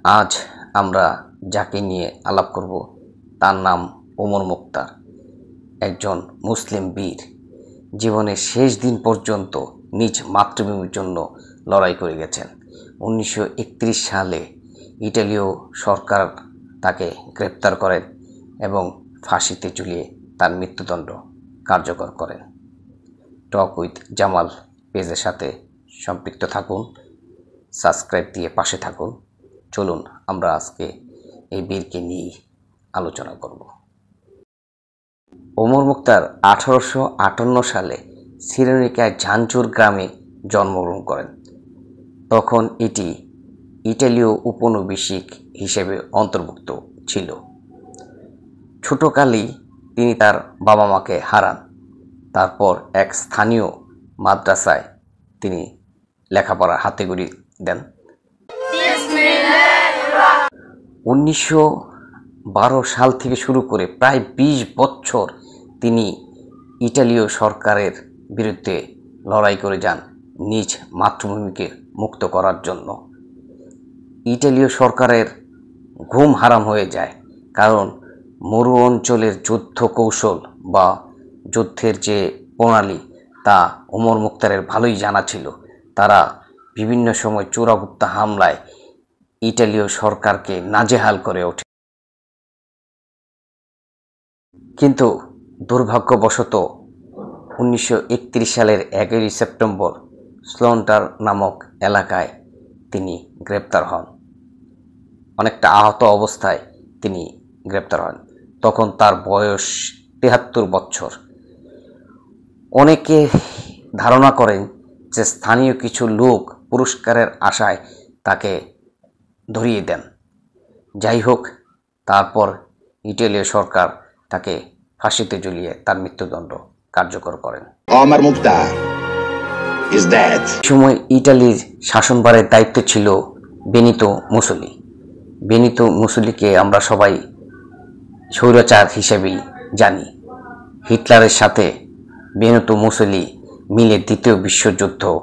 আজ আমরা যাকে নিয়ে আলাপ করব তার নাম ওমর মুখতার, একজন মুসলিম বীর। জীবনের শেষ দিন পর্যন্ত নিজ মাতৃভূমির জন্য লড়াই করে গেছেন। 1931 সালে ইটালীয় সরকার তাকে গ্রেপ্তার করেন এবং ফাঁসিতে ঝুলিয়ে তার মৃত্যুদণ্ড কার্যকর করেন। টক উইথ জামাল পেজের সাথে সম্পৃক্ত থাকুন, সাবস্ক্রাইব দিয়ে পাশে থাকুন। চলুন আমরা আজকে এই বীরকে নিয়ে আলোচনা করব। ওমর মুখতার 1858 সালে শ্রীলঙ্কায় ঝাঞ্চুর গ্রামে জন্মগ্রহণ করেন। তখন এটি ইটালীয় উপনিবেশিক হিসেবে অন্তর্ভুক্ত ছিল। ছোটকালেই তিনি তার বাবা মাকে হারান। তারপর এক স্থানীয় মাদ্রাসায় তিনি লেখাপড়ার হাতেখড়ি দেন। 1912 সাল থেকে শুরু করে প্রায় 20 বছর তিনি ইটালীয় সরকারের বিরুদ্ধে লড়াই করে যান নিজ মাতৃভূমিকে মুক্ত করার জন্য। ইটালীয় সরকারের ঘুম হারাম হয়ে যায়, কারণ মরু অঞ্চলের যুদ্ধ কৌশল বা যুদ্ধের যে প্রণালী তা ওমর মুখতারের ভালোই জানা ছিল। তারা বিভিন্ন সময় চোরাগুপ্তা হামলায় ইটালীয় সরকারকে নাজেহাল করে ওঠে। কিন্তু দুর্ভাগ্যবশত 1931 সালের 11 সেপ্টেম্বর স্লোন্টার নামক এলাকায় তিনি গ্রেপ্তার হন। অনেকটা আহত অবস্থায় তিনি গ্রেপ্তার হন। তখন তার বয়স 73 বছর। অনেকে ধারণা করেন যে স্থানীয় কিছু লোক পুরস্কারের আশায় তাকে ধরিয়ে দেন। যাই হোক, তারপর ইটালীয় সরকার তাকে ফাঁসিতে ঝুলিয়ে তার মৃত্যুদণ্ড কার্যকর করেন। ওমর মুখতার is dead. সময় ইটালির শাসনভারের দায়িত্ব ছিল বেনিতো মুসোলি। বেনিতো মুসোলিকে আমরা সবাই স্বৈরাচার হিসেবেই জানি। হিটলারের সাথে বেনিতো মুসোলি মিলে দ্বিতীয় বিশ্বযুদ্ধ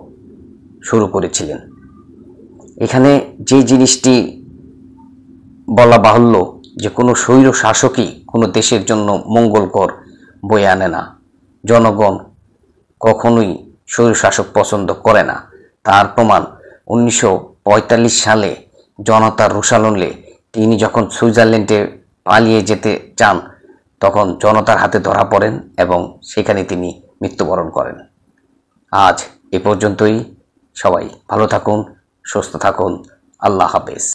শুরু করেছিলেন। এখানে যে জিনিসটি বলা বাহুল্য যে কোনো স্বৈর শাসকই কোনো দেশের জন্য মঙ্গলকর বয়ে আনে না। জনগণ কখনোই স্বৈর শাসক পছন্দ করে না। তার প্রমাণ 1945 সালে জনতার রোষানলে তিনি যখন সুইজারল্যান্ডে পালিয়ে যেতে চান, তখন জনতার হাতে ধরা পড়েন এবং সেখানে তিনি মৃত্যুবরণ করেন। আজ এ পর্যন্তই। সবাই ভালো থাকুন, সুস্থ থাকুন। আল্লাহ হাফেজ।